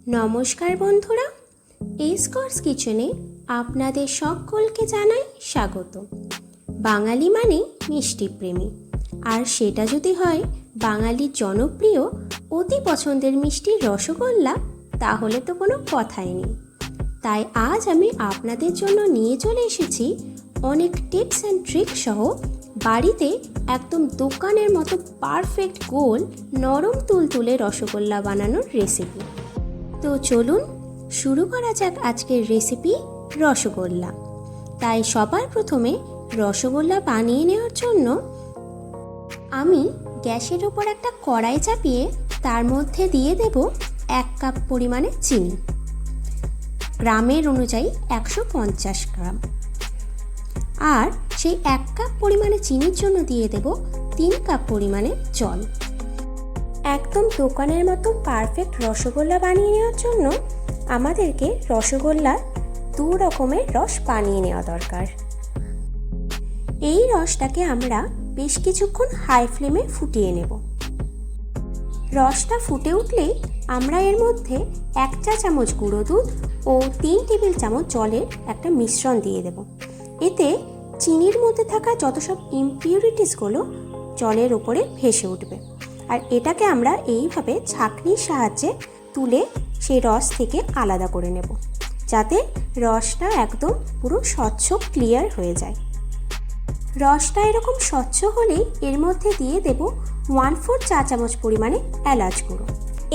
নমস্কার বন্ধুরা, এসকর্স কিচেনে আপনাদের সকলকে জানাই স্বাগত। বাঙালি মানে মিষ্টি প্রেমী, আর সেটা যদি হয় বাঙালির জনপ্রিয় অতি পছন্দের মিষ্টি রসগোল্লা, তাহলে তো কোনো কথাই নেই। তাই আজ আমি আপনাদের জন্য নিয়ে চলে এসেছি অনেক টিপস অ্যান্ড ট্রিক সহ বাড়িতে একদম দোকানের মতো পারফেক্ট গোল নরম তুলতুলে রসগোল্লা বানানোর রেসিপি। তো চলুন শুরু করা যাক আজকের রেসিপি রসগোল্লা। তাই সবার প্রথমে রসগোল্লা বানিয়ে নেওয়ার জন্য আমি গ্যাসের ওপর একটা কড়াই চাপিয়ে তার মধ্যে দিয়ে দেব 1 কাপ পরিমাণে চিনি, গ্রামের অনুযায়ী 150 গ্রাম। আর সেই 1 কাপ পরিমাণে চিনির জন্য দিয়ে দেব 3 কাপ পরিমাণে জল। একদম দোকানের মতো পারফেক্ট রসগোল্লা বানিয়ে নেওয়ার জন্য আমাদেরকে রসগোল্লার 2 রকমের রস বানিয়ে নেওয়া দরকার। এই রসটাকে আমরা বেশ কিছুক্ষণ হাই ফ্লেমে ফুটিয়ে নেব। রসটা ফুটে উঠলেই আমরা এর মধ্যে 1 চা চামচ গুঁড়ো দুধ ও 3 টেবিল চামচ জলের একটা মিশ্রণ দিয়ে দেব। এতে চিনির মধ্যে থাকা যত সব ইমপিউরিটিসগুলো জলের ওপরে ভেসে উঠবে। আর এটাকে আমরা এইভাবে ছাঁকনির সাহায্যে তুলে সেই রস থেকে আলাদা করে নেব, যাতে রসটা একদম পুরো স্বচ্ছ ক্লিয়ার হয়ে যায়। রসটা এরকম স্বচ্ছ হলেই এর মধ্যে দিয়ে দেব 1/4 চা চামচ পরিমাণে এলাচ গুঁড়ো।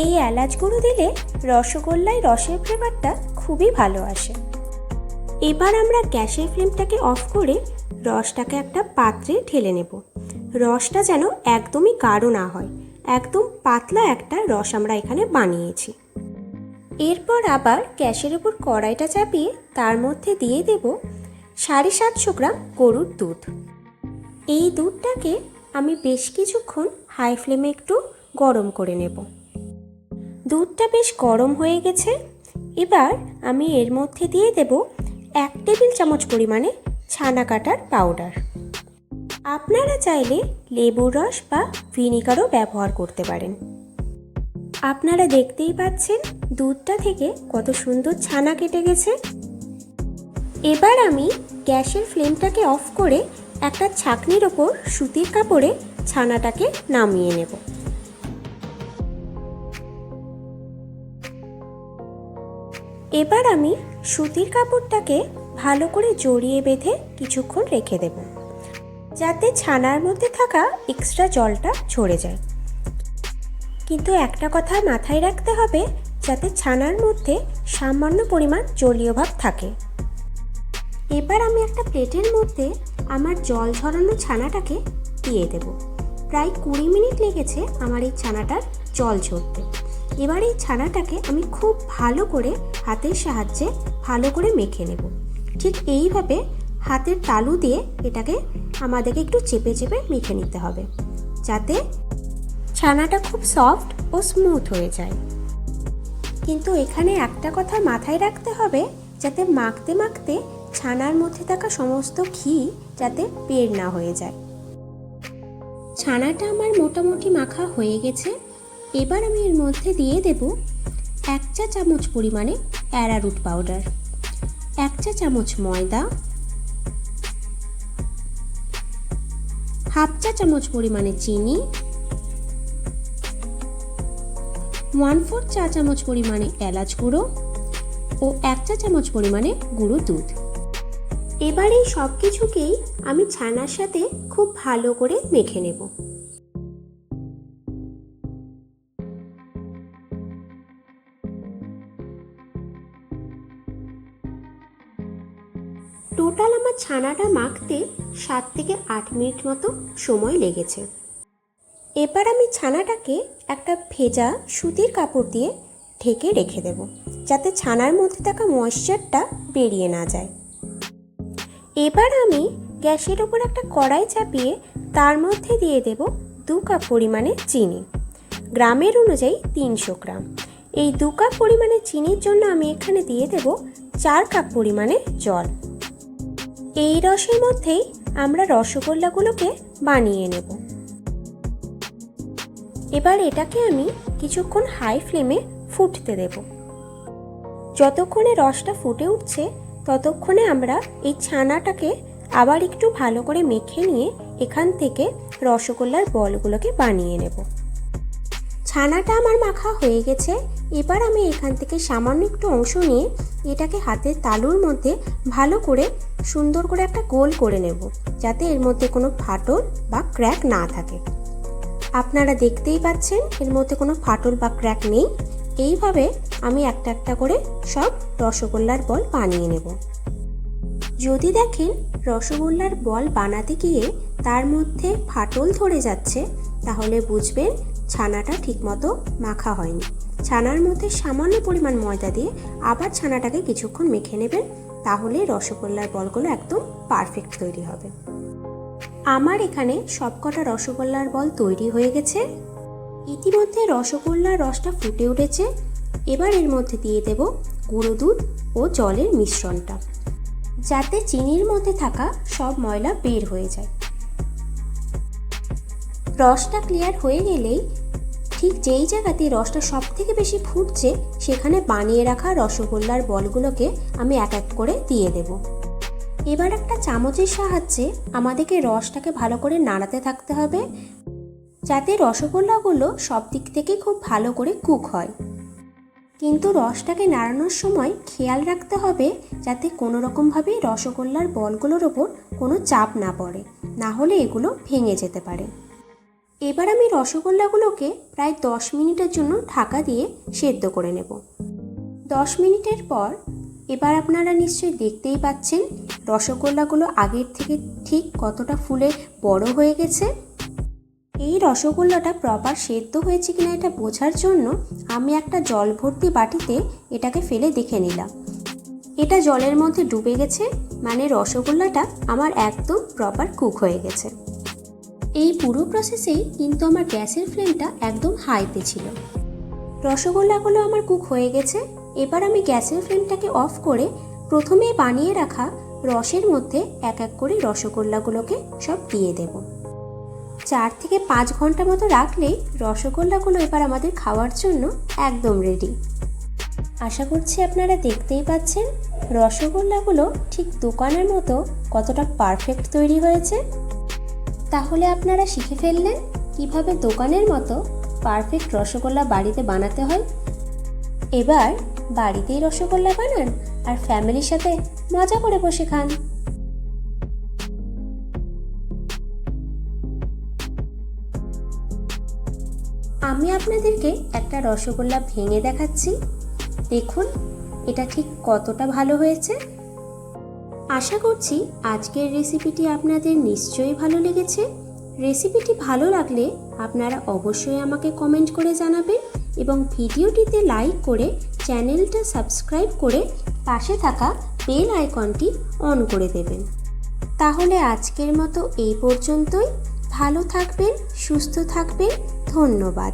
এই এলাচ গুঁড়ো দিলে রসগোল্লায় রসের ফ্লেভারটা খুবই ভালো আসে। এবার আমরা গ্যাসের ফ্লেমটাকে অফ করে রসটাকে একটা পাত্রে ঢেলে নেব। রসটা যেন একদমই গাঢ় না হয়, একদম পাতলা একটা রস আমরা এখানে বানিয়েছি। এরপর আবার গ্যাসের উপর কড়াইটা চাপিয়ে তার মধ্যে দিয়ে দেব 750 গ্রাম গরুর দুধ। এই দুধটাকে আমি বেশ কিছুক্ষণ হাই ফ্লেমে একটু গরম করে নেব। দুধটা বেশ গরম হয়ে গেছে। এবার আমি এর মধ্যে দিয়ে দেব 1 টেবিল চামচ পরিমাণে ছানা কাটার পাউডার। আপনারা চাইলে লেবুর রস বা ভিনিগারও ব্যবহার করতে পারেন। আপনারা দেখতেই পাচ্ছেন দুধটা থেকে কত সুন্দর ছানা কেটে গেছে। এবার আমি গ্যাসের ফ্লেমটাকে অফ করে একটা ছাঁকনির ওপর সুতির কাপড়ে ছানাটাকে নামিয়ে নেব। এবার আমি সুতির কাপড়টাকে ভালো করে জড়িয়ে বেঁধে কিছুক্ষণ রেখে দেব, যাতে ছানার মধ্যে থাকা এক্সট্রা জলটা ঝরে যায়। কিন্তু একটা কথা মাথায় রাখতে হবে, যাতে ছানার মধ্যে সামান্য পরিমাণ জলীয় ভাব থাকে। এবার আমি একটা প্লেটের মধ্যে আমার জল ঝরানো ছানাটাকে দিয়ে দেব। প্রায় 20 মিনিট লেগেছে আমার এই ছানাটার জল ঝরতে। এবার এই ছানাটাকে আমি খুব ভালো করে হাতের সাহায্যে ভালো করে মেখে নেব। ঠিক এইভাবে হাতের তালু দিয়ে এটাকে আমাদেরকে একটু চেপে চেপে মেখে নিতে হবে, যাতে ছানাটা খুব সফট ও স্মুথ হয়ে যায়। কিন্তু এখানে একটা কথা মাথায় রাখতে হবে, যাতে মাখতে মাখতে ছানার মধ্যে থাকা সমস্ত ঘি যাতে বের না হয়ে যায়। ছানাটা আমার মোটামুটি মাখা হয়ে গেছে। এবার আমি এর মধ্যে দিয়ে দেব 1 চা চামচ পরিমাণে অ্যারারুট পাউডার, 1 চা চামচ ময়দা, 1/2 চা চামচ পরিমাণে চিনি, 1/4 চা চামচ পরিমাণে এলাচ গুঁড়ো ও 1 চা চামচ পরিমাণে গুঁড়ো দুধ। এবার এই সব কিছুকেই আমি ছানার সাথে খুব ভালো করে মেখে নেব। টোটাল আমার ছানাটা মাখতে 7 থেকে 8 মিনিট মতো সময় লেগেছে। এবার আমি ছানাটাকে একটা ভেজা সুতির কাপড় দিয়ে ঢেকে রেখে দেব, যাতে ছানার মধ্যে থাকা ময়েশ্চারটা বেরিয়ে না যায়। এবার আমি গ্যাসের ওপর একটা কড়াই চাপিয়ে তার মধ্যে দিয়ে দেব 2 কাপ পরিমাণে চিনি, গ্রামের অনুযায়ী 300 গ্রাম। এই 2 কাপ পরিমাণে চিনির জন্য আমি এখানে দিয়ে দেব 4 কাপ পরিমাণে জল। এই রসের মধ্যেই আমরা রসগোল্লাগুলোকে বানিয়ে নেব। এবার এটাকে আমি কিছুক্ষণ হাই ফ্লেমে ফুটতে দেব। যতক্ষণে রসটা ফুটে উঠছে ততক্ষণে আমরা এই ছানাটাকে আবার একটু ভালো করে মেখে নিয়ে এখান থেকে রসগোল্লার বলগুলোকে বানিয়ে নেব। ছানাটা আমার মাখা হয়ে গেছে। এবার আমি এখান থেকে সামান্য একটু অংশ নিয়ে এটাকে হাতের তালুর মধ্যে ভালো করে সুন্দর করে একটা গোল করে নেব, যাতে এর মধ্যে কোনো ফাটল বা ক্র্যাক না থাকে। আপনারা দেখতেই পাচ্ছেন এর মধ্যে কোনো ফাটল বা ক্র্যাক নেই। এইভাবে আমি একটা একটা করে সব রসগোল্লার বল বানিয়ে নেব। যদি দেখেন রসগোল্লার বল বানাতে গিয়ে তার মধ্যে ফাটল ধরে যাচ্ছে, তাহলে বুঝবেন ছানাটা ঠিকমতো মাখা হয়নি। ছানার মধ্যে সামান্য পরিমাণ ময়দা দিয়ে আবার ছানাটাকে কিছুক্ষণ মেখে নেবেন, তাহলে রসগোল্লার বলগুলো একদম পারফেক্ট তৈরি হবে। আমার এখানে সবকটা রসগোল্লার বল তৈরি হয়ে গেছে। ইতিমধ্যে রসগোল্লার রসটা ফুটে উঠেছে। এবার এর মধ্যে দিয়ে দেব গুঁড়ো দুধ ও জলের মিশ্রণটা, যাতে চিনির মধ্যে থাকা সব ময়লা বের হয়ে যায়। রসটা ক্লিয়ার হয়ে গেলেই ঠিক যেই জায়গাতে রসটা সব থেকে বেশি ফুটছে সেখানে বানিয়ে রাখা রসগোল্লার বলগুলোকে আমি এক এক করে দিয়ে দেব। এবার একটা চামচের সাহায্যে আমাদেরকে রসটাকে ভালো করে নাড়াতে থাকতে হবে, যাতে রসগোল্লাগুলো সব দিক থেকে খুব ভালো করে কুক হয়। কিন্তু রসটাকে নাড়ানোর সময় খেয়াল রাখতে হবে যাতে কোনো রকমভাবে রসগোল্লার বলগুলোর ওপর কোনো চাপ না পড়ে, না হলে এগুলো ভেঙে যেতে পারে। এবার আমি রসগোল্লাগুলোকে প্রায় 10 মিনিটের জন্য ঢাকা দিয়ে সেদ্ধ করে নেব। 10 মিনিটের পর এবার আপনারা নিশ্চয়ই দেখতেই পাচ্ছেন রসগোল্লাগুলো আগের থেকে ঠিক কতটা ফুলে বড় হয়ে গেছে। এই রসগোল্লাটা প্রপার সেদ্ধ হয়েছে কিনা এটা বোঝার জন্য আমি একটা জল ভর্তি বাটিতে এটাকে ফেলে দেখে নিলাম। এটা জলের মধ্যে ডুবে গেছে, মানে রসগোল্লাটা আমার একদম প্রপার কুক হয়ে গেছে। এই পুরো প্রসেসেই কিন্তু আমার গ্যাসের ফ্লেমটা একদম হাইতে ছিল। রসগোল্লাগুলো আমার কুক হয়ে গেছে। এবার আমি গ্যাসের ফ্লেমটাকে অফ করে প্রথমে বানিয়ে রাখা রসের মধ্যে এক এক করে রসগোল্লাগুলোকে সব দিয়ে দেব। 4 থেকে 5 ঘন্টা মতো রাখলেই রসগোল্লাগুলো এবার আমাদের খাওয়ার জন্য একদম রেডি। আশা করছি আপনারা দেখতেই পাচ্ছেন রসগোল্লাগুলো ঠিক দোকানের মতো কতটা পারফেক্ট তৈরি হয়েছে। তাহলে আপনারা শিখে ফেললেন কিভাবে দোকানের মতো পারফেক্ট রসগোল্লা বাড়িতে বানাতে হয়। এবার বাড়িতেই রসগোল্লা বানান আর ফ্যামিলির সাথে মজা করে বসে খান। আমি আপনাদেরকে একটা রসগোল্লা ভেঙে দেখাচ্ছি। দেখুন এটা ঠিক কতটা ভালো হয়েছে। আশা করছি আজকের রেসিপিটি আপনাদের নিশ্চয়ই ভালো লেগেছে। রেসিপিটি ভালো লাগলে আপনারা অবশ্যই আমাকে কমেন্ট করে জানাবেন এবং ভিডিওটিতে লাইক করে চ্যানেলটা সাবস্ক্রাইব করে পাশে থাকা বেল আইকনটি অন করে দেবেন। তাহলে আজকের মতো এই পর্যন্তই। ভালো থাকবেন, সুস্থ থাকবেন। ধন্যবাদ।